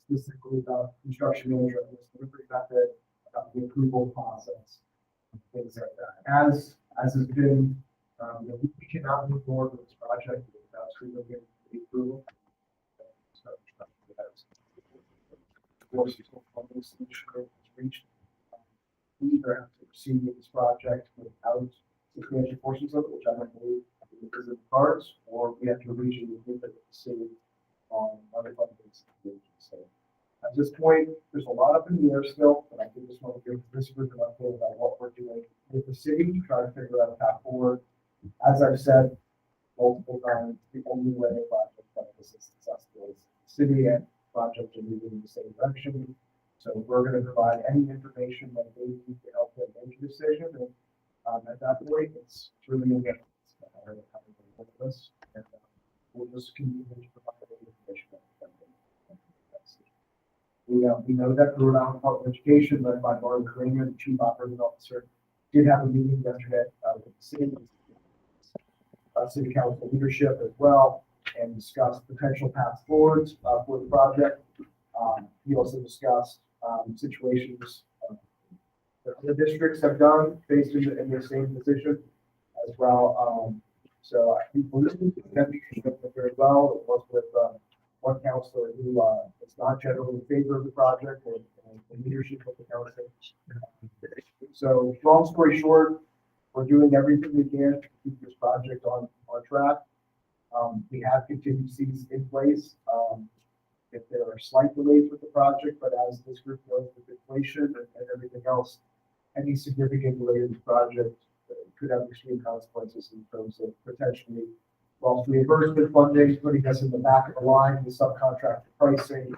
specifically about construction manager, delivery method, about the approval process, things like that. As has been, we cannot move forward with this project without screening the approval. Of course, funding solution is reached. We either have to proceed with this project without substantial portions of it, which I don't believe is in the cards, or we have to reach an agreement with the city on other funding situations. So at this point, there's a lot up in the air still, but I do just want to give this group an update about what we're doing with the city to try to figure out a path forward. As I've said multiple times, the only way a project like this is successful is the city and project are moving in the same direction. So we're going to provide any information that they need to help them make a decision. And at that point, it's really in this, and we'll just continue to provide any information that we know that Rhode Island Public Education, led by Barb Kramer, the Chief Operating Officer, did have a meeting yesterday with the city council leadership as well, and discussed potential paths forwards for the project. He also discussed situations that other districts have done based in the same position as well. So I think we're listening to them very well. It was with one counselor who is not generally in favor of the project and the leadership of the council. So long story short, we're doing everything we can to keep this project on track. We have contingencies in place if there are slight delays with the project, but as this group knows with inflation and everything else, any significant delay in the project could have extreme consequences in terms of potentially lost reimbursement funding, putting us in the back of the line with subcontractor pricing,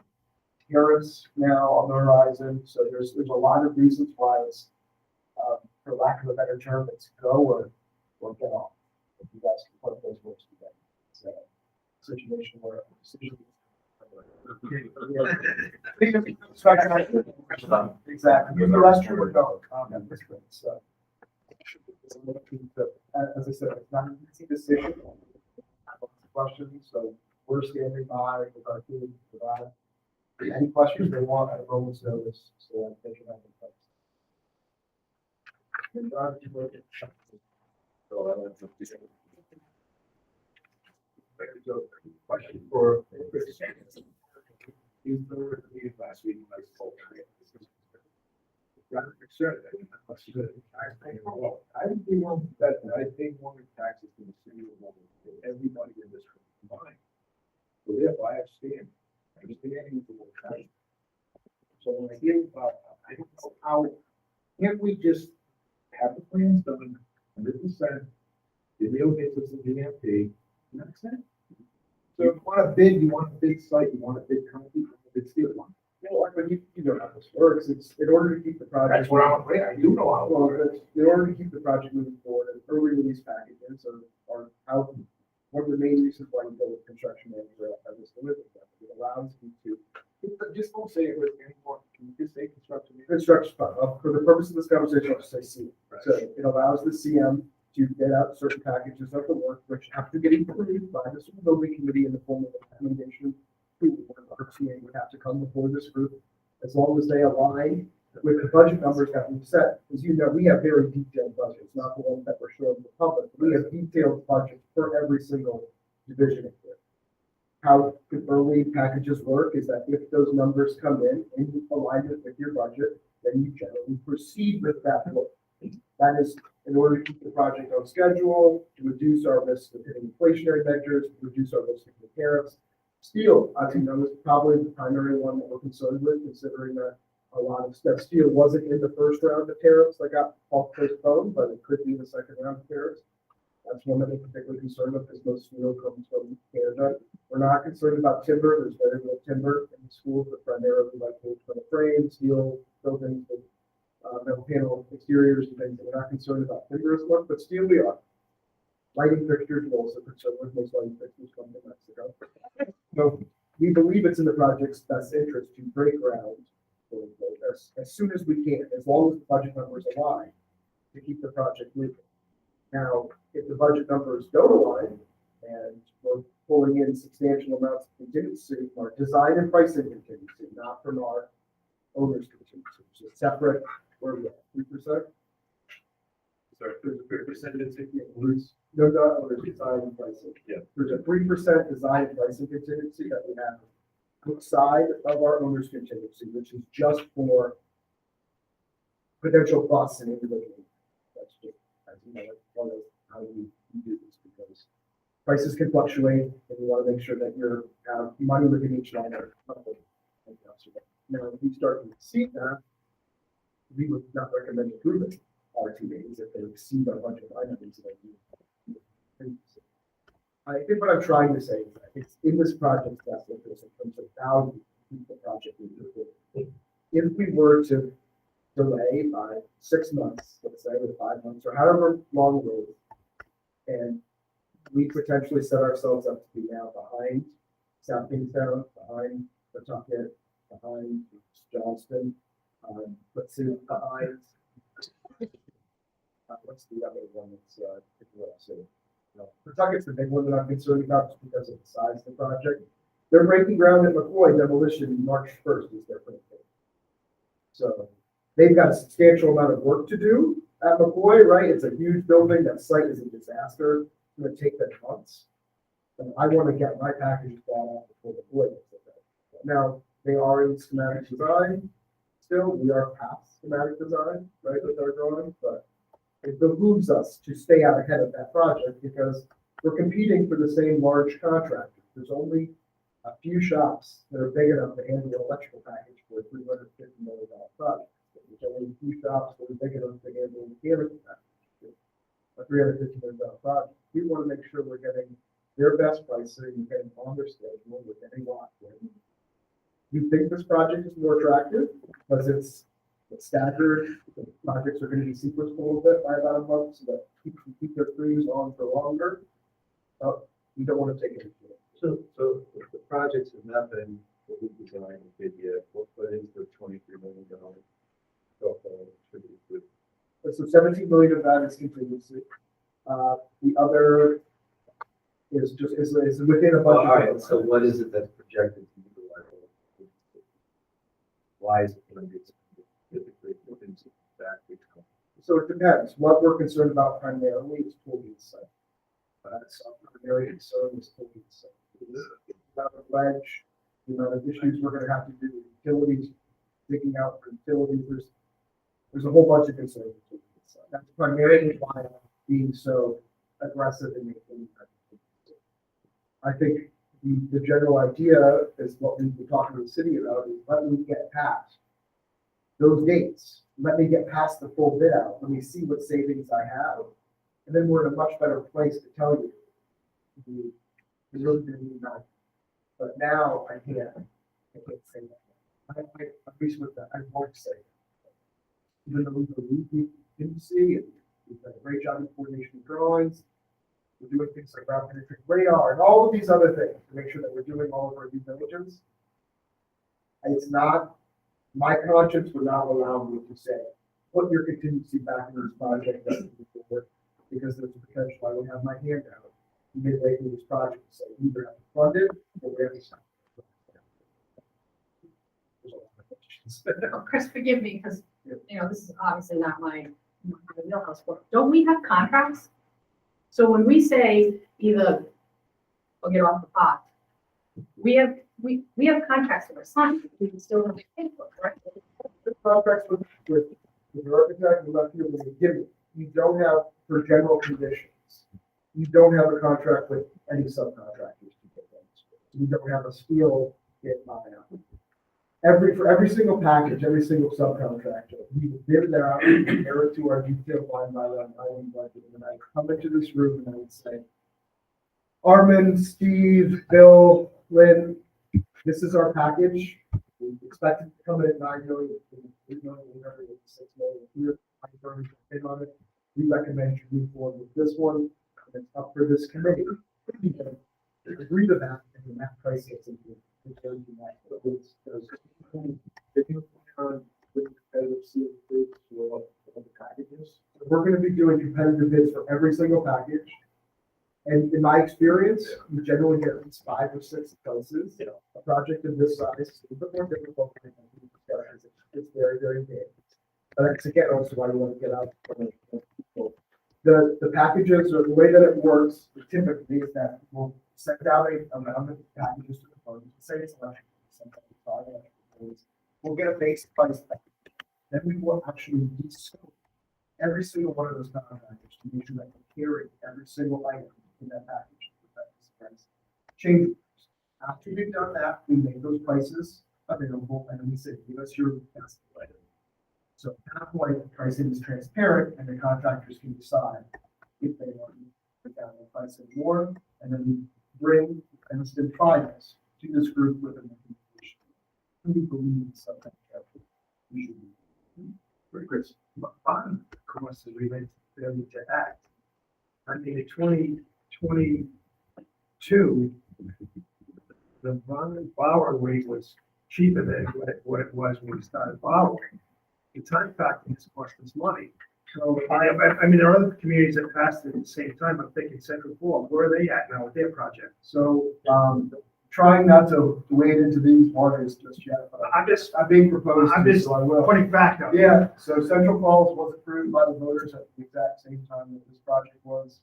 tariffs now on the horizon. So there's a lot of reasons why it's, for lack of a better term, it's go or get off. If you guys can put those words together. It's a situation where a decision. Exactly. The restroom would go at this point. So, as I said, it's not an easy decision. Questions, so we're standing by with our team to provide any questions they want at a moment's notice, so they can have them fixed. Question for last week. Rather concerned that I think one that I think one of the taxes in the city will everybody in this combined. So therefore I understand the whole tax. So when I hear about, I don't know how, can't we just have the plans done 100%, the real basis of the MP, and that's it? So if you want a bid, you want a bid site, you want a bid company, you want a bid steel one. Well, but you know how this works. It's in order to keep the project. That's what I'm afraid. I do know how. Well, in order to keep the project moving forward, an early release packages are out. One of the main reasons why you go with construction manager as this delivery method. It allows you to just don't say it with anymore. Can you just say construction? construction for the purpose of this conversation. I'll just say CM. Right. So it allows the CM to get out certain packages of the work, which have to get approved by the school building committee in the form of a recommendation. Our CA would have to come before this group, as long as they align with the budget numbers that we've set. As you know, we have very detailed budgets, not the ones that we're showing the public. We have detailed budgets for every single division of it. How the early packages work is that if those numbers come in alignment with your budget, then you generally proceed with that work. That is in order to keep the project on schedule, to reduce our risk of hitting inflationary measures, to reduce our risk of the tariffs. Steel, I think that was probably the primary one that we're concerned with, considering that a lot of that steel wasn't in the first round of tariffs that got postponed, but it could be in the second round of tariffs. That's one that we're particularly concerned with, because most steel comes from Canada. We're not concerned about timber. There's very little timber in the schools, but primarily like for the frame, steel buildings, with metal panel exteriors and things. We're not concerned about timber as much, but steel we are. Lighting fixtures, we're also concerned with. Most lighting fixtures come from Mexico. So we believe it's in the project's best interest to break ground as soon as we can, as long as the budget numbers align, to keep the project moving. Now, if the budget numbers don't align and we're pulling in substantial amounts of contingency, or design and pricing contingency, not from our owner's contingency, which is separate, where we at, 3%? Sorry, there's a 3% Yeah, no, no, there's design and pricing. Yeah. There's a 3% design and pricing contingency that we have outside of our owner's contingency, which is just for potential costs and individual. That's just, as you know, that's one of how we do this, because prices can fluctuate, and we want to make sure that you're have money within each line item. Now, if we start to exceed that, we would not recommend approving RTAs if they exceed our budget items. I think what I'm trying to say is that it's in this project's best interest in terms of value to keep the project moving. If we were to delay by 6 months, let's say, or 5 months, or however long it is, and we potentially set ourselves up to be now behind South Kingstown, behind Pawtucket, behind Johnston, let's see, behind, what's the other one that's, Pawtucket's the big one that I'm concerned about just because of the size of the project. They're breaking ground at McCoy demolition March 1st is their first date. So they've got a substantial amount of work to do at McCoy, right? It's a huge building. That site is a disaster. It's going to take them months. And I want to get my package bought out before McCoy gets it done. Now, they are in schematic design still. We are past schematic design, right, with our drawings, but it behooves us to stay out ahead of that project because we're competing for the same large contractor. There's only a few shops that are big enough to handle the electrical package for a $350 million project. There's only a few shops that are big enough to handle the mechanical package, a $350 million project. We want to make sure we're getting their best pricing, we're getting on their schedule, we're getting locked in. We think this project is more attractive because it's staggered. The projects are going to be sequenced a little bit by about a month so that people can keep their crews on for longer. We don't want to take it. So if the projects have not been fully designed and bid yet, what is the $23 million? So 17 million of that is contingency. The other is just is within a budget. All right, so what is it that's projected to utilize? Why is it going to be typically within that? So it depends. What we're concerned about primarily is pulling site. That's our primary concern is pulling site. The amount of ledge, the amount of issues we're going to have to do with utilities, digging out for utilities. There's a whole bunch of concerns. That's primarily why I'm being so aggressive in making that. I think the general idea is what we've been talking to the city about is let me get past those dates. Let me get past the full bid out. Let me see what savings I have. And then we're in a much better place to tell you. We really didn't need that. But now I can't say that. I agree with that. I won't say it. Even though we didn't see it, we've done a great job in coordination of drawings. We're doing things like ground penetrating radar and all of these other things to make sure that we're doing all of our due diligence. And it's not, my conscience would not allow me to say, put your contingency back in this project because there's a potential I would have my hand out midway through this project. So we either have to fund it or we have to stop. Chris, forgive me, because, this is obviously not my wheelhouse work. Don't we have contracts? So when we say either, I'll get off the pot, we have contracts that are signed, we can still have to pay for, correct? The contracts with the architect and left here with the beginning, you don't have for general conditions. You don't have a contract with any subcontractors to get things. You don't have a steel get buyout. For every single package, every single subcontractor, we would bid it out, compare it to our detailed line by line item budget, and I come into this room and I would say, Armin, Steve, Bill, Lynn, this is our package. We expect it to come in at 9 million, 8 million, 6 million. Here, I firmly bid on it. We recommend you move forward with this one. And it's up for this committee. You can agree to that, and then that price gets into it. If you plan on with competitive sealed bids for the packages, we're going to be doing competitive bids for every single package. And in my experience, you generally get at least 5 or 6 places. A project of this size is a bit more difficult. Than discussions. It's very, very big. But that's again also why you want to get out from people. The packages or the way that it works typically is that we'll send out a amount of packages to the parties. Say it's electric, sometimes it's 5 electric. We'll get a base price back. Then we will actually de-scope every single one of those contractors to make sure that we carry every single item in that package. Change orders. After we've done that, we make those prices available and then we say, give us your best item. So at that point, the pricing is transparent and the contractors can decide if they want to put down the price more, and then we bring instant finals to this group with an recommendation. Who believes something we should do? Very good. Bond costs is related to failure to act. I mean, in 2022, the bond borrow rate was cheaper than what it was when we started borrowing. The time factor has cost us money. So, I mean, there are other communities that passed it at the same time. I'm thinking Central Florida, where are they at now with their project? So, trying not to wade into these waters just yet, but I'm being proposed. I'm just so I will. putting back up. Yeah, so Central Falls was approved by the voters at the exact same time that this project was.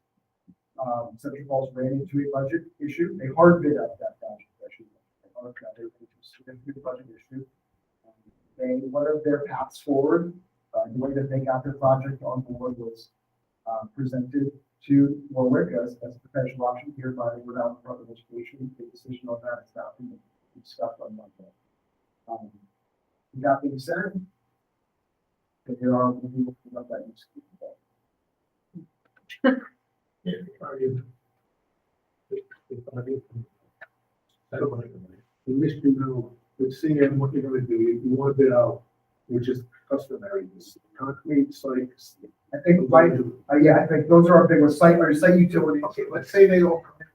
Central Falls ran into a budget issue. They hard bid out that project, actually. They hard bid into a significant budget issue. One of their paths forward, the way that they got their project on board was presented to Warwick as a potential option here by the Rhode Island Department of Education. The decision on that is now being discussed on Monday. That being said, there are people who love that news. At least you know, with seeing what you're gonna do, you want to bid out, which is customary, this concrete sites. I think, right, I think those are our big ones, site utilities. Okay, let's say they don't come in,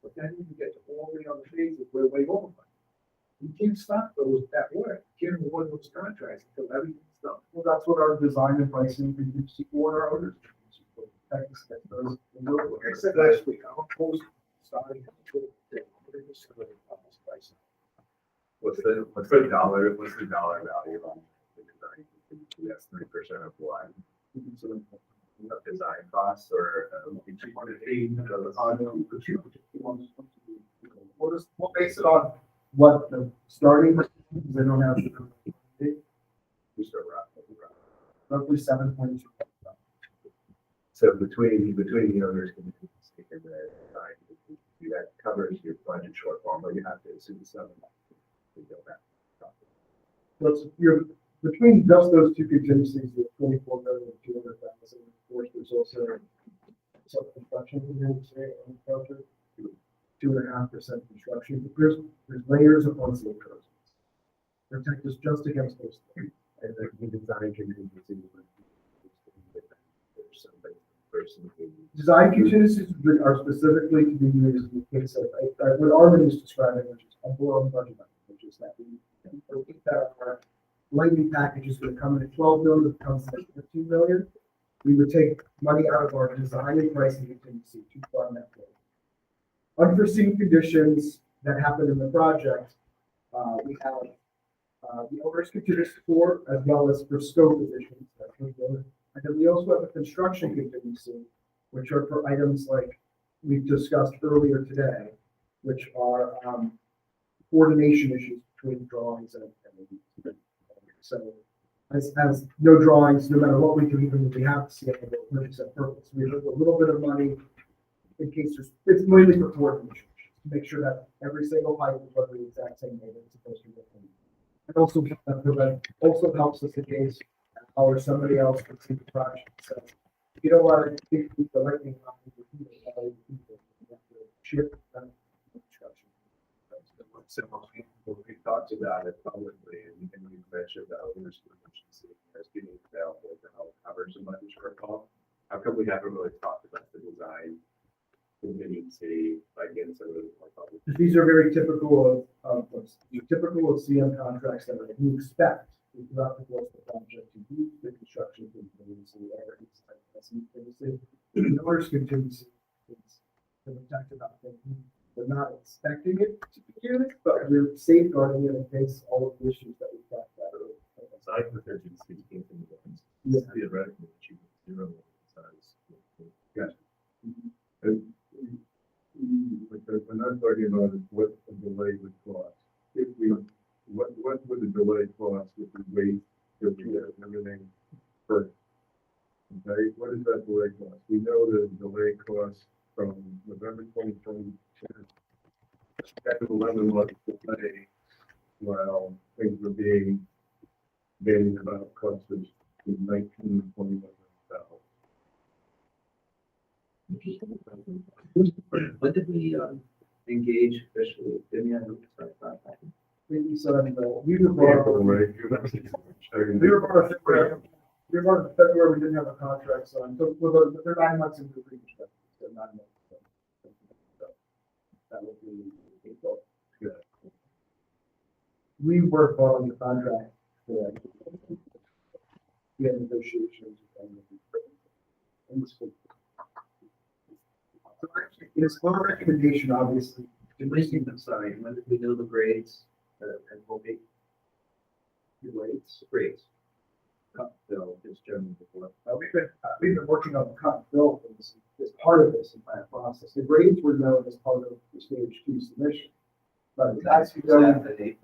but then you get to all the other phases where way over. You can't stop that work, you can't award those contracts until everything's done. Well, that's what our design and pricing contingency for our owners. Like I said last week, I'm opposed to starting to What's the dollar value on the design? That's 3% of what? Of design costs or? We'll base it on what the starting, they don't have. Roughly 7.2. So between the owners and the design, that covers your budget shortfall, but you have to assume some. You're between just those two contingencies, you have 24,200,000. Of course, there's also some construction contingency on the project, 2.5% construction. There's layers of unsealed protect us just against those things. And the design contingency. Design contingencies are specifically to be used in the case of what Arvin is describing, which is a blown budget, which is that we that our lighting package is going to come in at 12 million, it comes in at 15 million. We would take money out of our design and pricing contingency to fund that. Unforeseen conditions that happen in the project, we have the owner's contingency for, as well as for scope additions. And then we also have a construction contingency, which are for items like we've discussed earlier today, which are coordination issues between drawings and so as no drawings, no matter what we do, even if we have to see it, it's a purpose. We have a little bit of money in case it's mainly for coordination to make sure that every single pipe is running the exact same way that it's supposed to be. It also helps us in case or somebody else can see the project. So you don't want to keep the lightning on the ship construction. We talked about it publicly, and we mentioned that owners contingency as being available to help cover some of the shortfall. How come we haven't really talked about the design contingency, like in some of the more public? These are very typical of CM contracts that you expect throughout the course of the project to use the construction contingency or the owner's contingency It's been talked about that we're not expecting it to be used, but we're safeguarding it in case all of the issues that we've talked about earlier. So I put 13 speeds came from the difference. Yeah. Theoretically, achieve zero size. Gotcha. Because we're not talking about what the delay would cost. If we, what would the delay cost if we wait till we get everything first? Okay, what is that delay cost? We know the delay cost from November 2020. After 11 months delay, while things were being made about costs of 19, 21,000. When did we engage officially? Didn't we have a contract? We said, we were brought on, we were brought on February, we didn't have a contract signed, so they're 9 months into the previous, so 9 months. So that would be April. Yeah. We worked on the contract, for we had negotiations and the school. So actually, it's our recommendation, obviously, I'm sorry, when did we know the grades and will be? the rates. Grades. Cut bill is generally before. We've been working on the cut and fill for this, as part of this entire process. The grades were known as part of the stage 2 submission. But as you know, the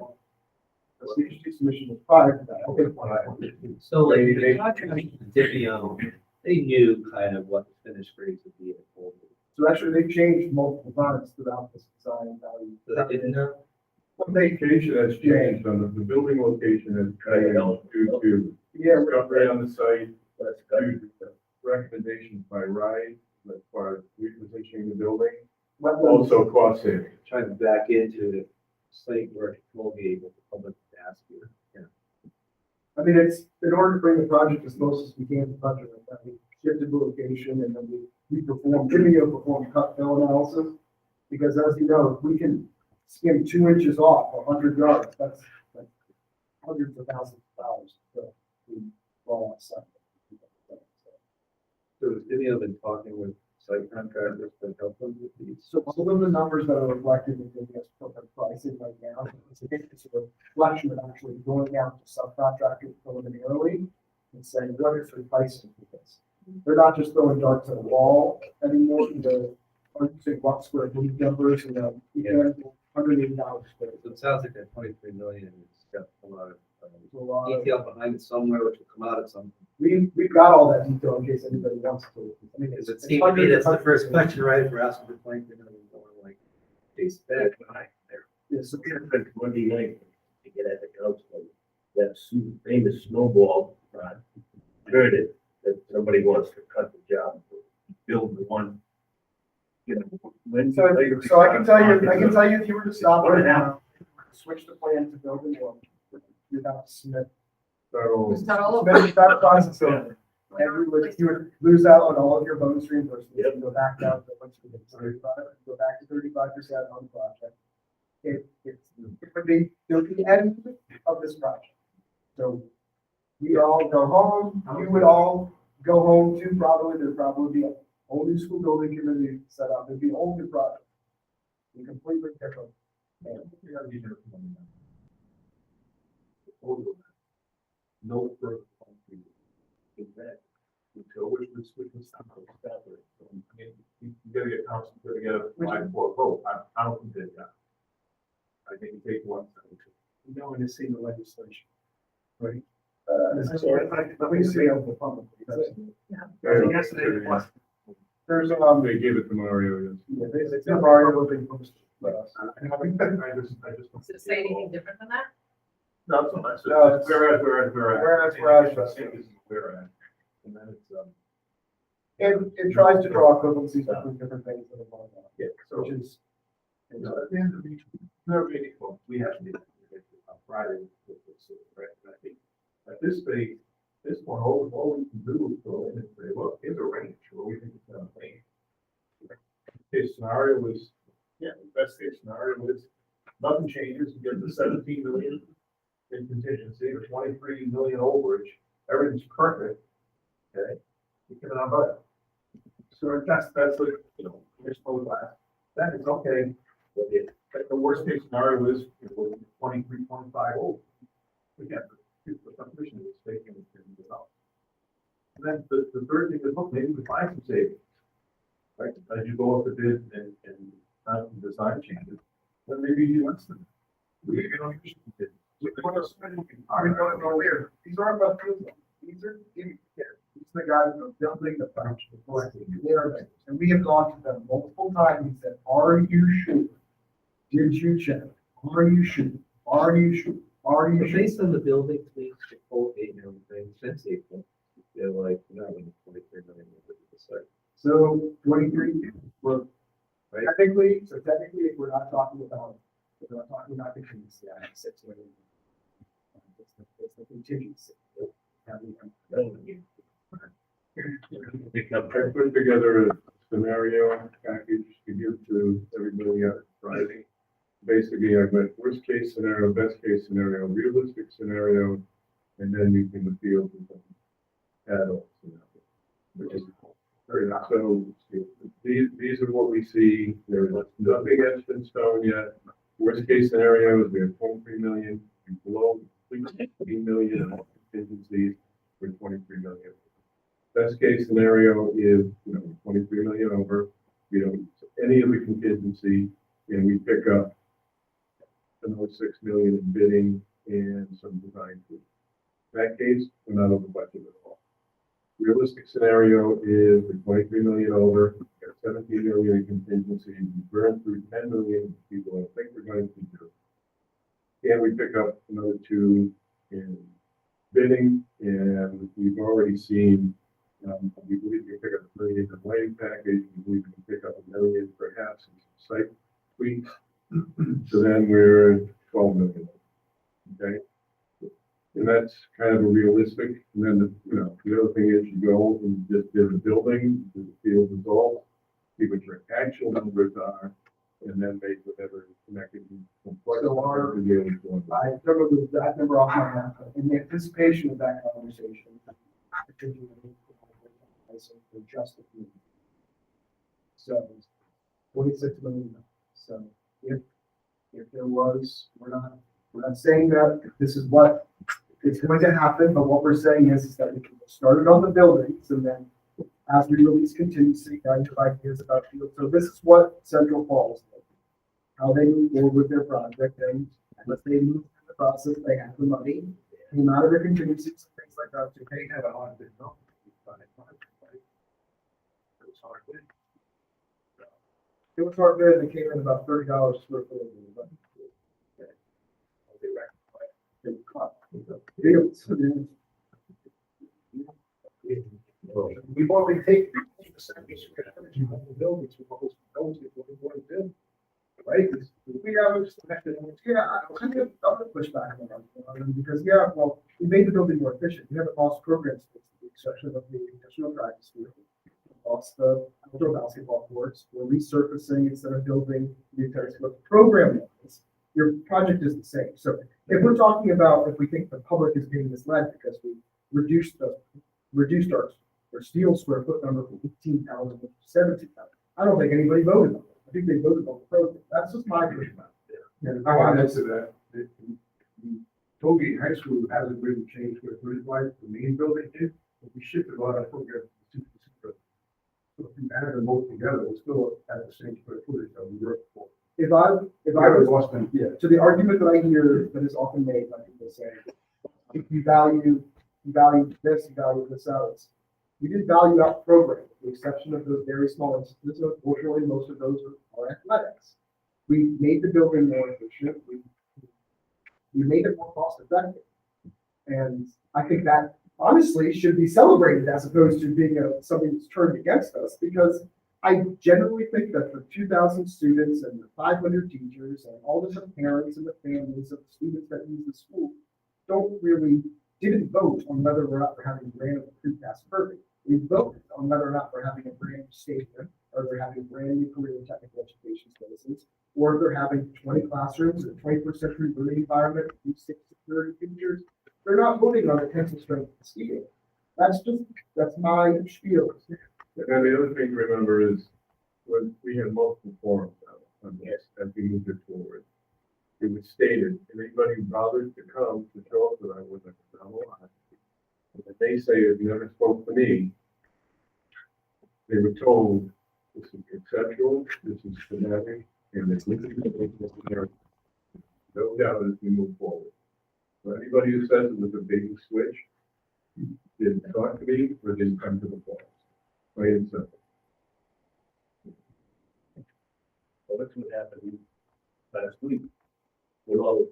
stage 2 submission was prior to that. Okay, So like the contract with Divio, they knew kind of what the finished grades would be at full. so actually, they've changed multiple times throughout this design value. So they didn't know? Location has changed on the building location has changed due to Yeah, discovery on the site, due to recommendations by RIDE, as far as repositioning the building, also cost savings. Trying to back into the site where it will be able to public ask you. Yeah. I mean, it's, in order to bring the project as close as we can to budget, that we shifted the location and then we performed, Vimeo performed cut fill analysis. Because as you know, if we can skim 2 inches off 100 yards, that's like hundreds of thousands of dollars to fall on site. So has Divio been talking with site contractors to help them with these? So some of the numbers that are reflected in the pricing right now, it's a reflection of actually going out to subcontractors preliminarily and saying, what is the pricing for this? They're not just throwing darts at a wall anymore, they're using what square foot numbers, you know, $180 square. So it sounds like that 23 million has got a lot of So, detail behind it somewhere, which will come out at some. we've got all that detail in case anybody wants to. I mean, Because it it's seems to me that's the hundreds first of- question, right? If we're asking for 23 million, more like, they spent behind there. Yeah, so Monday night to get at the council, that famous snowball, heard it, that somebody wants to cut the job, build the one. You know, when. So I can tell you, if you were to stop right now, switch the plan to building one, you'd have to submit. So, Is that all over? Submit that process over. And you would lose out on all of your bonus reimbursements, you go back down to, once you get to 35, go back to 35% on the project. It would be, till the end of this project. So we all go home, you would all go home too, probably, there'd probably be a whole new school building committee set up, it'd be a whole new project. Be completely different. And you gotta be there for one minute. No further concrete in that until which was somehow established. So, I mean, you gotta get council together, apply for a vote. I don't think they've got. I think it takes one second. we don't want to see the legislation. Right. Let me see on the public. Yesterday was. There's, They gave it to Mario. yeah, there's a Mario being posted. I just. Does it say anything different than that? Not so much. No, it's- Whereas. Whereas. Whereas. And then it's, It tries to draw equivalencies between different things that are going on, yeah, so. which is. At the end of the week, we're ready for, we have to be on Friday with this, right? And I think at this stage, this one, all we can do is go in and say, look, here's a range where we think it's gonna be. His scenario was, yeah, the best case scenario was nothing changes, you get the 17 million in contingency, or 23 million overage, everything's perfect, okay? You give it on budget. So that's like, you know, There's no glass. That is okay. But the worst case scenario is if we're 23, 25 old. Again, the subdivision is taking it in the house. And then the third thing is, look, maybe we find some savings. Right, as you go up a bid and design changes, then maybe you less than. We don't use it. We want to spend, I mean, don't know where, these aren't about building, these are, these are the guys who are building the foundation, they are, and we have gone to them multiple times and said, are you sure? Did you check? Are you sure? Are you sure? Are you But sure? based on the building lease, the full 8 million thing, since April, they're like, no, we need 23 million to the site. So 23, we're, Right. technically, if we're not talking about, we're not contingency, I have 6 million. It's the contingency. Pick up I put together a scenario package to give to everybody on Friday. Basically, I went worst case scenario, best case scenario, realistic scenario, and then you can appeal to some adults. Which is very nice. So these are what we see. There is nothing etched in stone yet. Worst case scenario is we have 23 million below 15 million in contingencies for 23 million. Best case scenario is, 23 million over, we don't use any of the contingency, and we pick up another 6 million in bidding and some design fees. In that case, we're not over budget at all. Realistic scenario is the 23 million over, we got 17 million in contingency, we burn through 10 million people, I think we're going to do. And we pick up another 2 in bidding, and we've already seen, we believe we can pick up $1 million in lighting package, we believe we can pick up $1 million perhaps in some site tweaks. So then we're at 12 million, okay? And that's kind of a realistic, and then the other thing is you go and just did a building, do the field results, see what your actual numbers are, and then make whatever connected. So our- to be able to go on. I don't know the exact number off my head, but in the anticipation of that conversation, I think you need to adjust the fee. So 46 million. So if there was, we're not saying that this is what is going to happen, but what we're saying is that we can get started on the buildings, and then as we release contingency, I have ideas about field. So this is what Central Falls did. How they move forward with their project, and as they move through the process, they have the money, came out of their contingencies and things like that to pay. Have a hard bid, no? It was hard bid. It was hard bid, and it came in about $30 a square foot. We've already taken the buildings, we've always what we want to do. Right? We have, I'm gonna push back on that, because, well, we made the building more efficient, we haven't lost programs, with the exception of the additional practice field. Lost the outdoor basketball courts, we're resurfacing instead of building new tennis courts. Program wise, your project is the same. So if we're talking about, if we think the public is being misled because we reduced our steel square foot number from 18,000 to 17,000, I don't think anybody voted on it. I think they voted on the program. That's just my pushback. And I want to answer that. The Toby High School hasn't really changed with wise the main building did, but we shifted a lot of programs to the super. So if you add them both together, we're still at the same square footage that we were before. If I was lost them, yeah. to the argument that I hear that is often made by people saying, if you value this, you value this out. We did value out the program, with the exception of those very small instances. Unfortunately, most of those are athletics. We made the building more efficient. We made it more cost effective. And I think that honestly should be celebrated as opposed to being something that's turned against us, because I generally think that for 2,000 students and the 500 teachers and all the different parents and the families of the students that use the school didn't vote on whether or not we're having a brand new precast perfect. We voted on whether or not we're having a brand new stadium, or they're having brand new career and technical education spaces, or if they're having 20 classrooms in a 21st century learning environment with 6 security features. They're not voting on the tensile strength of the steel. That's my spiel. And then the other thing to remember is, when we had multiple forums on this, as we moved it forward. It was stated, if anybody who bothers to come to show up, that I would like to come along. And if they say, if you never spoke to me, they were told, this is conceptual, this is schematic, and this is no doubt as we move forward. So anybody who says it was a big switch, didn't talk to me, or didn't come to the forums. Plain and simple. Well, that's what happened last week. With all,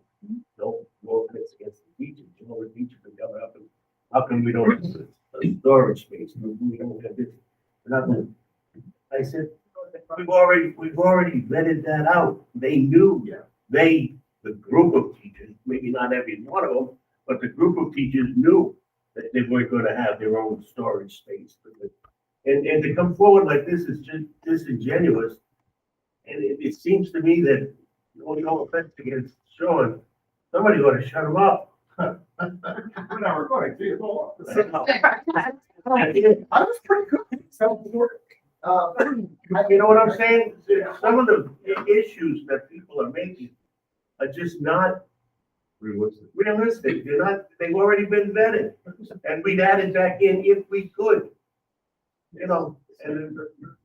no, offense against the teachers, the teachers are coming up and how come we don't have a storage space? We don't have this. Nothing. I said, we've already vetted that out. They knew, the group of teachers, maybe not every one of them, but the group of teachers knew that they weren't gonna have their own storage space. And to come forward like this is just disingenuous. And it seems to me that, no offense against Sean, somebody ought to shut him up. We're not recording, see, it's all up. I was pretty good. So, You know what I'm saying? Some of the issues that people are making are just not realistic. They're not, they've already been vetted. And we'd add it back in if we could. You know, and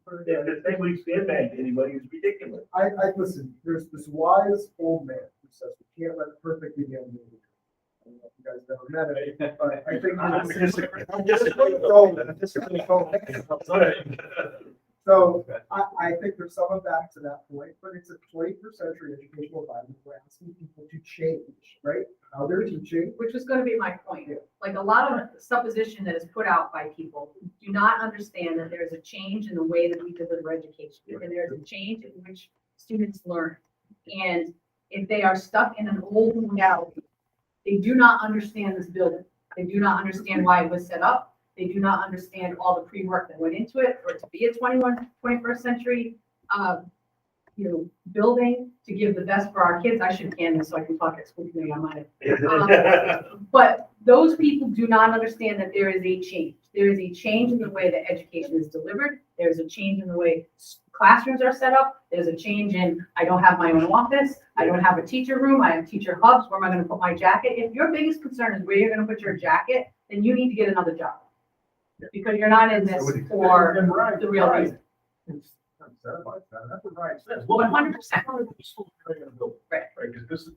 the thing we sandbag anybody is ridiculous. I listen, there's this wise old man who says we can't let perfect be the enemy of good. I don't know if you guys ever met him, but I think so. I think there's some of that to that point, but it's a 21st century educational environment. We're asking people to change, right? How they're teaching. Which is gonna be my point. Like a lot of supposition that is put out by people do not understand that there's a change in the way that we deliver education. And there's a change in which students learn. And if they are stuck in an old reality, they do not understand this building. They do not understand why it was set up. They do not understand all the pre-work that went into it for it to be a 21st century, building to give the best for our kids. I should can this so I can talk at school committee on Monday. But those people do not understand that there is a change. There is a change in the way that education is delivered. There's a change in the way classrooms are set up. There's a change in, I don't have my own office. I don't have a teacher room. I have teacher hubs. Where am I going to put my jacket? If your biggest concern is where you're going to put your jacket, then you need to get another job. Because you're not in this for the real reason. That's what Ryan says. 100%. Right. Right, because this is,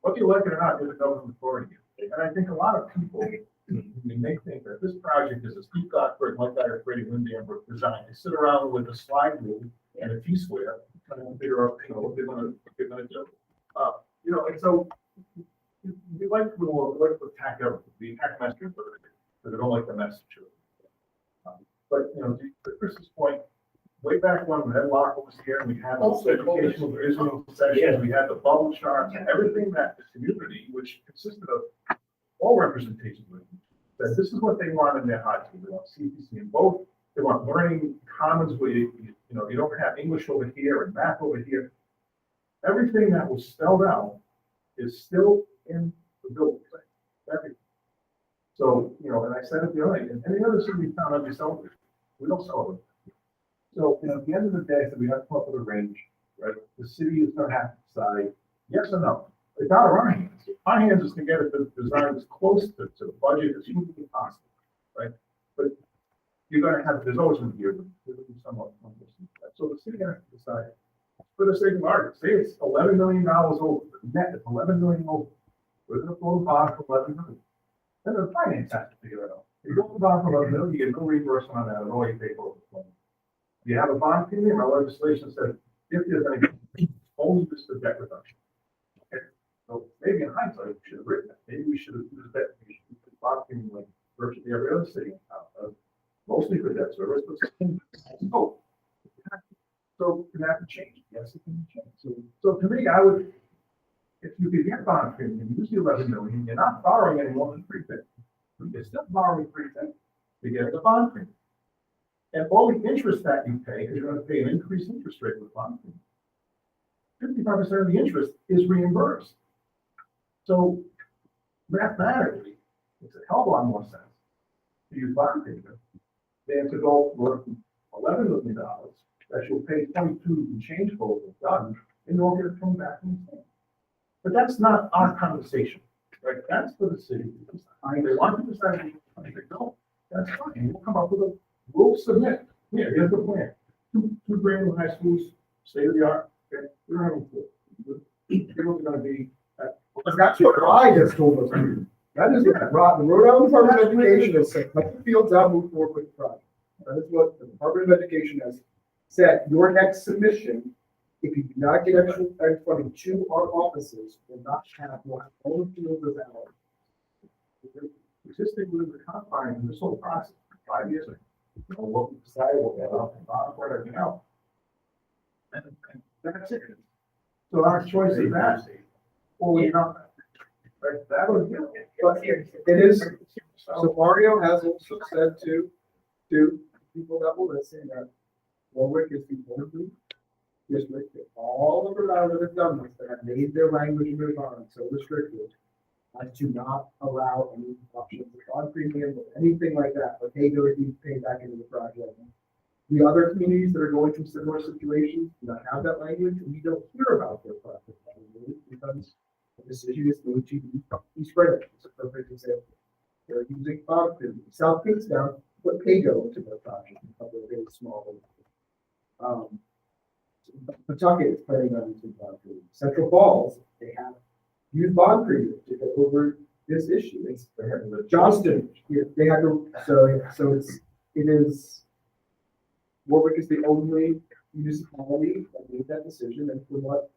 whether you like it or not, you're the government authority. And I think a lot of people, they think that this project is a Steve Gottberg, like I or Freddie Lindamber design. They sit around with a slide rule and a T-square, trying to figure out, what they're gonna do. And so we like to attack everything. We attack message, because they don't like the message. But, to Chris's point, way back when Ed Locker was here, we had those educational visual sessions, we had the bubble charts, and everything that the community, which consisted of all representations, that this is what they want in their high school. They want CPC in both. They want learning commons where you don't have English over here and math over here. Everything that was spelled out is still in the building. Everything. So, and I said it the other night, in any other city town that we celebrate, we don't celebrate. So, at the end of the day, so we have to come up with a range, right? The city is gonna have to decide yes or no. It's out of our hands. Our hands is to get it designed as close to the budget as humanly possible, right? But you're gonna have, there's always gonna be somewhat. So the city has to decide, for the sake of argument, say it's $11 million over, net is $11 million over. We're gonna pull the bond for $11 million. Then the finance has to figure it out. If you go to the bond for $11 million, you get no reimbursement on that at all, you pay for it. You have a bond premium, our legislation says, if you're gonna get only just the debt reduction. Okay, so maybe in hindsight, we should have written that, maybe we should have used that, we should have bond premium like virtually every other city, mostly for debt service, but no. So can that change? Yes, it can change. So to me, I would, if you could get bond premium, use the $11 million, you're not borrowing any more than $350. You're still borrowing $350 to get the bond premium. And all the interest that you pay, is you're going to pay an increased interest rate with bond premium. 55% of the interest is reimbursed. So mathematically, it's a hell of a lot more sense to use bond premium than to go for $11 million that you'll pay 22 and change for it done, and you'll get it come back from the state. But that's not our conversation, right? That's for the city. They want to decide, they don't, that's fine, we'll come up with a, we'll submit, yeah, here's the plan. Two brand new high schools, state of the art, okay, we're having four. It's gonna be, But that's what RIDE has told us. That is what the Rhode Island Department of Education has said, let the fields out, move forward with the project. That is what the Department of Education has said. Your next submission, if you do not get extra funding to our offices, will not have one own field as ours. existing within the confines of this whole process for 5 years ago. You know, what we decided, what we had, everything else. And that's it. So our choice is that, or we not. Right, that was, But it is, so Mario has also said to people that will listen that Warwick is the only district that all of the that have done this, that have made their language and their bond so restricted as to not allow any options on premium or anything like that, but pay goes be paid back into the project. The other communities that are going through similar situations do not have that language, and we don't hear about their project because the decision is moved to East Greenwich. It's a perfect example. They're using South Kingstown, put Pago into their project, a couple of really small ones. Pawtucket is planning on using bond premium. Central Falls, they have used bond premium to get over this issue. Johnston, they have to, so it is, Warwick is the only municipality that made that decision, and for what?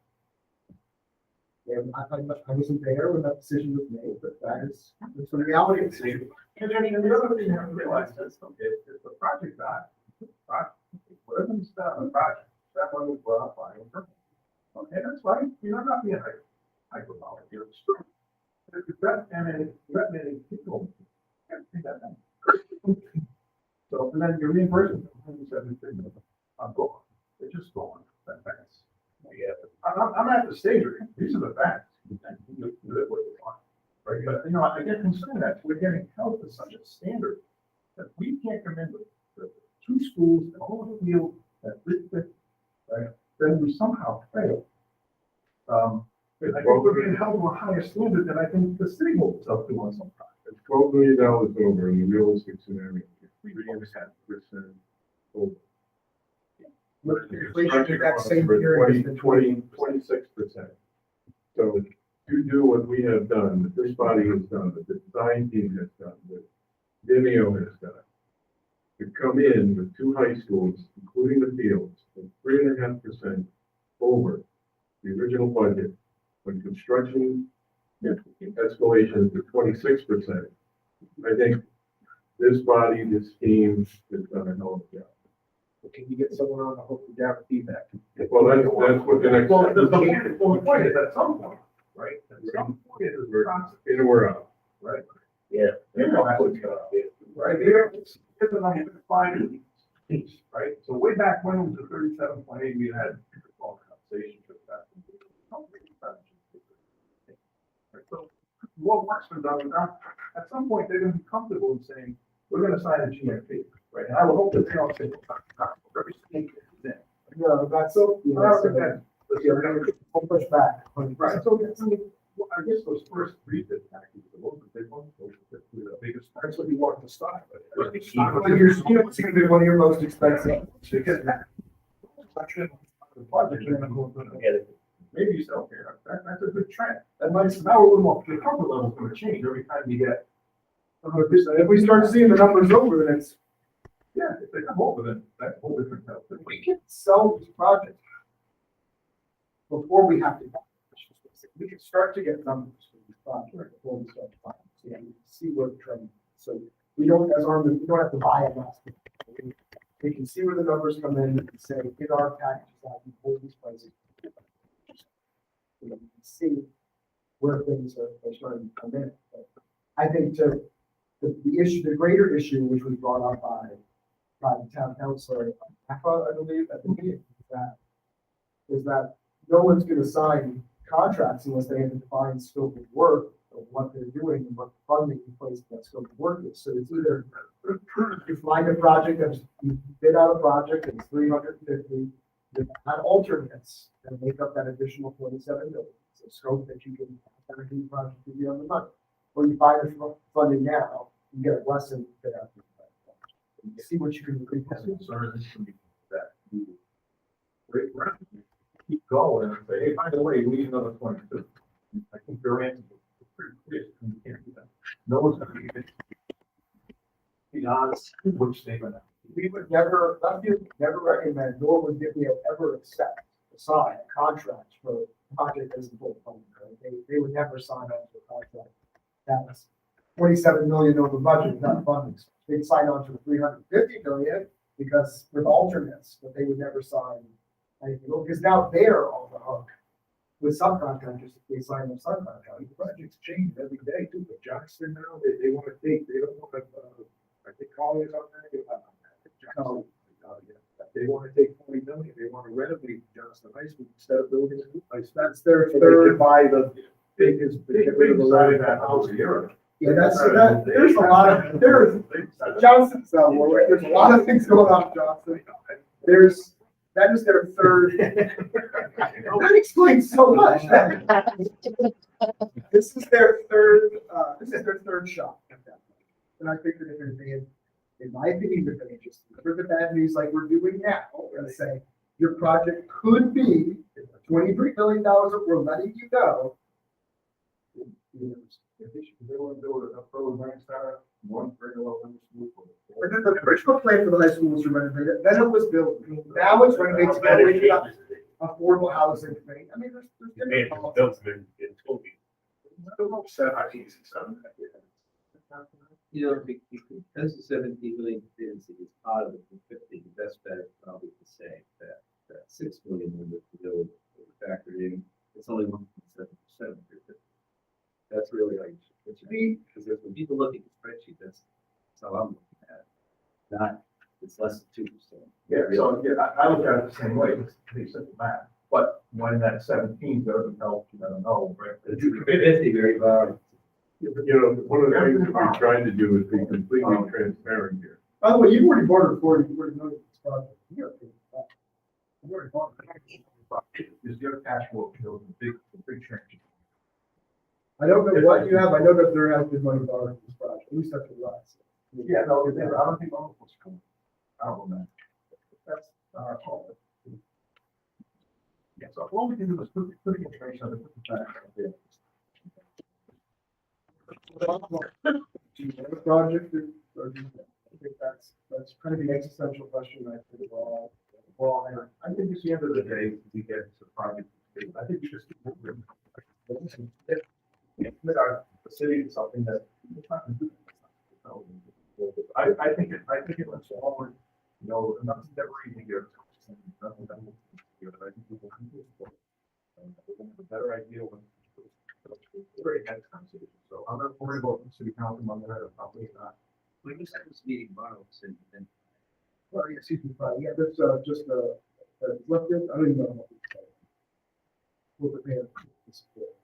And I wasn't there when that decision was made, but that's the reality of the decision. and then the other thing you have to realize is, if the project died, whatever you start on the project, that one was brought up by him. Okay, that's fine, you're not being hyperbolic, you're true. If you've got, that many people, can't see that thing. So, and then your reimbursement, I'm going, they're just going that fast. Yeah, I'm at the stage where these are the facts. You do it what you want, right? But, you know, I get concerned that we're getting held to such a standard that we can't come in with the two schools, the whole field, that fit, right? Then we somehow fail. I think we're being held to a higher standard than I think the city will itself do on some projects. It's $12 million over in the realistic scenario. 3.5% over. With inflation in that same period has been 26%. So to do what we have done, that this body has done, that the design team has done, that Vimeo has done, to come in with two high schools, including the fields, with 3.5% over the original budget, when construction escalation to 26%. I think this body, this team has done a hell of a job. Can you get someone on the hook to gather feedback? Well, that's what the next. Well, the point is at some point, right? At some point, it is We're process, in and we're out. right? Yeah. You know how it's gonna be, right? It's a number defined piece, right? So way back when it was a 37.8, we had all conversations with that. Right, so what works for them, at some point, they're gonna be comfortable in saying, we're gonna sign a GMP, right? And I would hope that they don't say, every state is in. No, that's so. But I don't think that- We'll push back. Right, so I mean, well, I guess those first three bid packages, the ones that they want, those are the biggest, that's what you want to start with. But it's gonna be one of your most expensive. Because that. The project, you're gonna go through, maybe you sell here, that's a good trend. That might, now we're more, the comfort level's gonna change every time you get. If we start seeing the numbers over, then it's, Yeah, if they come over, then that's a whole different. we can sell these projects before we have to. We can start to get numbers for these projects before we start to buy them. So we can see where the trend is. So we don't, as Armin, we don't have to buy it last. We can see where the numbers come in and say, in our packages, out before these prices. We can see where things are starting to come in. But I think the issue, the greater issue, which was brought up by the town councilor, I believe, at the meeting, is that no one's gonna sign contracts unless they have a defined scope of work of what they're doing and what funding in place that's going to work with. So it's either you find a project that's, you bid out a project and it's 350, you add alternates and make up that additional 47 million. It's a scope that you can, have a project to be on the money. Or you find the funding now, you get a lesson bid out. You see what you can agree That's on. concern is to be that we break ground, keep going and say, hey, by the way, we need another 22. I think their answer is pretty clear. You can't do that. No one's gonna be honest, which statement. We would never, Leffield would never recommend, nor would we ever accept, sign a contract for a project that isn't full funded. Right? They would never sign on to a contract that's 27 million over budget without funding. They'd sign on to 350 million because with alternates, but they would never sign anything, because now they're on the hook with subcontractors if they sign them subcontractors. Projects change every day too, but Johnston now, they want to take, they don't want to, I think Collins on that, Johnston. They want to take 20 million, they want to renovate Johnston High School instead of building a new high school. That's their So they third. could buy the biggest, big side of that house a year ago. Yeah, there's a lot of, Johnson's, there's a lot of things going on in Johnson. That is their third. That explains so much. This is their third shot at that. And I think that if they, in my opinion, if they just deliver the bad news like we're doing now, and say, your project could be $23 million, we're letting you go. If they want to build a program center, one regular school. But then the original plan for the high school was to renovate it, then it was built, now it's renovated to make it up affordable housing thing. I mean, there's different. You know, because the 17 million contingency is part of the 250, the best bet is probably to say that 6 million number to go factored in, it's only 1.7%. That's really like, it should be, because when people look at the spreadsheet, that's how I'm looking at it. Not, it's less than 2%. Yeah, so yeah, I look at it the same way, it's pretty simple math, but when that 17 doesn't help, I don't know, right? The 250 very far. You know, one of the things that we're trying to do is be completely transparent here. By the way, you've already bordered 40 million this project. You're okay with that. You've already bought it. Is your cash flow, you know, the big change. I don't know what you have, I know that there has been money borrowed for this project, at least that's what I said. Yeah, no, I don't think all of us come. I don't know. That's our call. Yeah, so all we can do is put the information on the facts out there. Do you have a project or do you, I think that's kind of the existential question I think we're all having. I think at the end of the day, we get to the project. I think we just keep moving. Commit our city to something that we're trying to do. I think it went forward, you know, nothing's ever easy here. Nothing that will be here, but I think people can do it. We're gonna have a better idea when it's very next conversation. So I'm not worried about the city council on that, or probably not. We just had this meeting tomorrow, and Well, yeah, excuse me, yeah, that's just left in, I don't even know what it's called. We're prepared to support.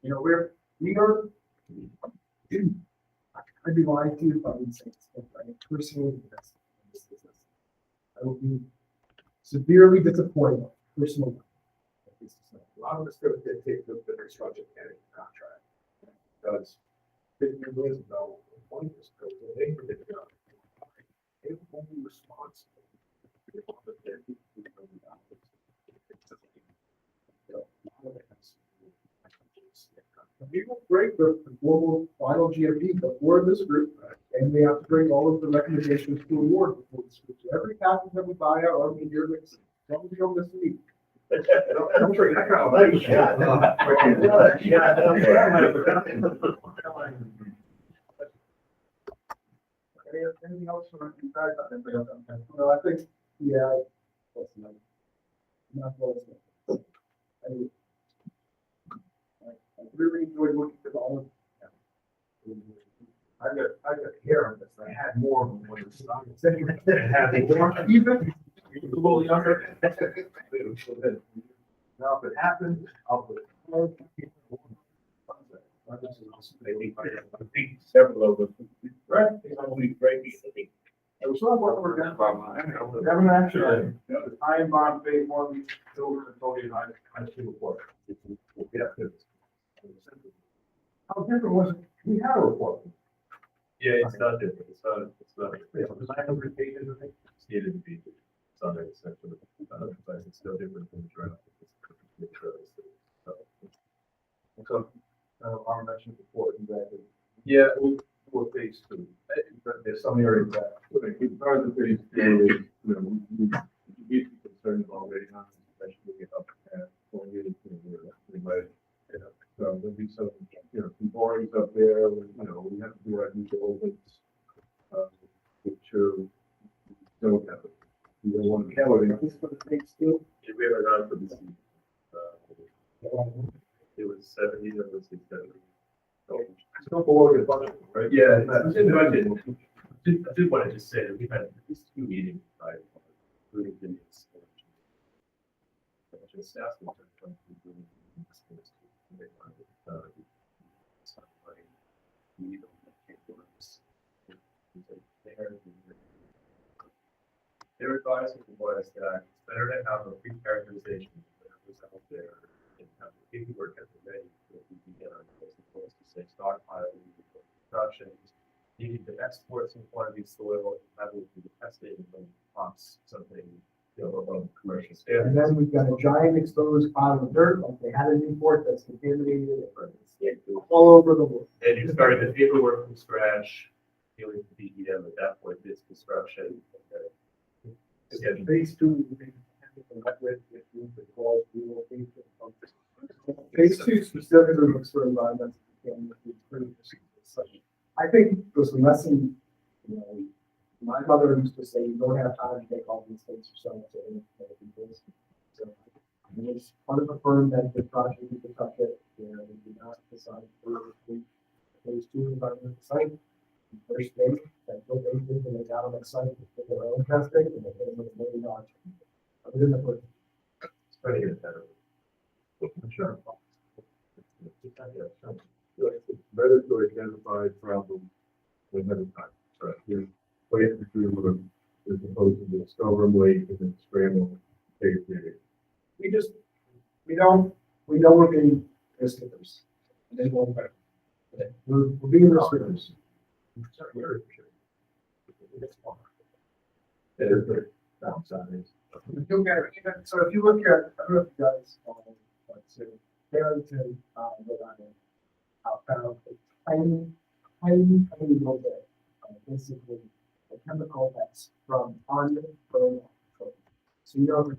You know, we are, I'd be lying to you if I didn't say this, but I personally invest in this business. I will be severely disappointed, personally. A lot of us could take the construction and contract. Because 50 years ago, 20 years ago, they were the they were only responsible for the $50 million. We will break the global final GMP before this group, and we have to bring all of the recommendations to award before this group. So every package that we buy out, or we hear this, don't be on this week. I'm sure I got a lot of shit. Anything else from you guys? Well, I think, yeah. That's not close. I really enjoyed looking at all of them. I got hair on this, I had more than when it started. Even A little younger. Now, if it happens, I'll put it. I think several of them, right, only breaking, I think. It was not what we're done by mine. Haven't actually, the time bomb phase one, children and totally high school report. Yeah. How different was it? We had a report. Yeah, it's not different, it's not. Yeah, it was 900 pages, I think. Stated to be, it's on the section, but it's no different from the draft. So, our mentioned before, exactly. Yeah, For phase two. There's some areas that, in part of the phase two, you know, we concerned already on, especially up at, going into, anybody. So there'll be some, some borings up there, you know, we have to do our due diligence. Make sure we don't have it. We don't want to cover it. This for the phase two. if we ever got for the season, it was 70, or was it 70? It's not below your budget, right? Yeah, it's in the budget. I did want to just say that we've had at least 2 meetings, right? Including the news. Just ask them to come to the meeting. Their advice was that it's better to have a pre-characterization that was out there and have the paperwork at the ready that we can get on, as opposed to say stockpiling, productions, needing to export some quantity of soil, having to do the testing and costs something, above commercial And standards. then we've got a giant exposed pile of dirt, like they had in Newport, that's contaminated, all over the world. And you started the paperwork from scratch, dealing with DEM at that point, this construction. Schedule. Phase two, we with relocation. Phase two specifically looks for environmental. I think there's a lesson, my mother used to say, you don't have time to take all these things yourself. So it's part of a firm that the project, you can touch it, we do not decide for phase two environmental site. First day, that built anything, and they got on that site, they did their own testing, and they did it with $1 million. Other than the first. It's trying to get it better. Sure. Better to identify problems ahead of time. Right. You wait through them as opposed to discover them late and then scramble. We know we're being risk takers. They won't better. We're being risk takers. You'll get it. So if you look at, I don't know if you guys, let's say, Barrington, Rhode Island, outbound, a tiny little bit, basically a chemical that's from unburned petroleum. So you know, the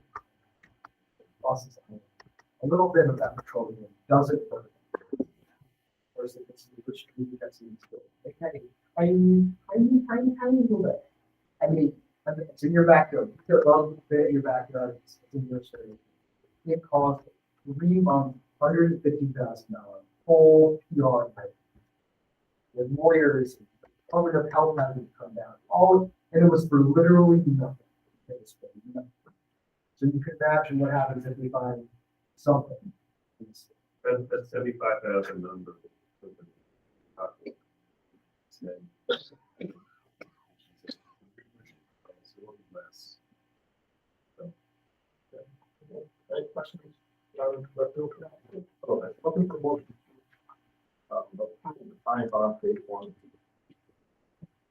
process, a little bit of that petroleum doesn't burn. Whereas if it's which that's in the tiny little bit. I mean, it's in your backyard. You could love it in your backyard. It's in your city. It cost 3 months, $150,000 whole yard pipe. With lawyers, public health had to come down. And it was for literally nothing. It was for nothing. So you can imagine what happens if we find something. That's 75,000 number. Any questions? Looking for motion. Time bomb phase one.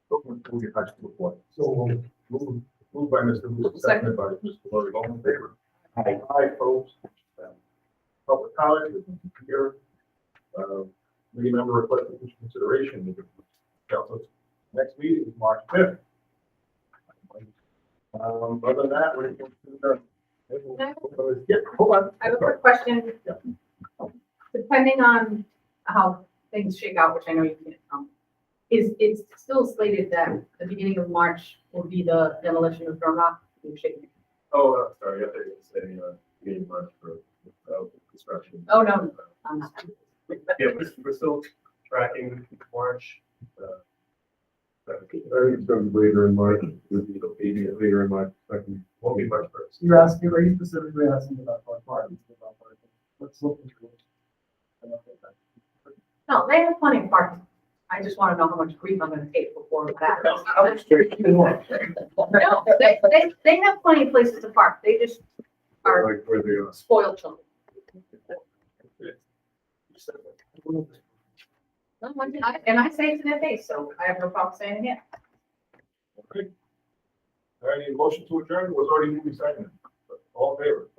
We'll get back to the point. So move by Mr. Lewis, seconded by Mr. Lewis, all in favor? Aye. Aye, folks. Public comment here. Any member request for consideration. Council's next meeting is March 5th. Other than that, we're going to. Yeah, hold on. I have a quick question. Depending on how things shake out, which I know you can't, it's still slated that the beginning of March will be the demolition of Drum Rock? You're shaking. Oh, sorry, I thought you were saying, beginning March for construction. Oh, no, I'm not. Yeah, we're still tracking March. I think it's going to be later in March. It'll be later in March. Second. Won't be March 1st. You're asking, are you specifically asking about parties? Let's look into it. No, they have plenty of parking. I just want to know how much grief I'm gonna take before that. No, they have plenty of places to park. They just are Like where they are. spoiled children. And I say it to their face, so I have no problem saying it. Okay. All right, any motion to adjourn was already moved and seconded. All in favor?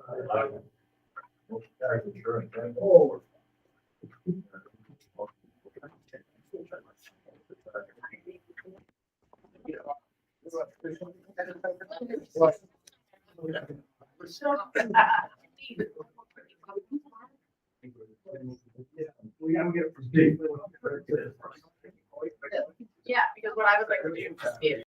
Motion carries adjourned. Oh. We gotta get it from Dave. Yeah, because what I would like to do is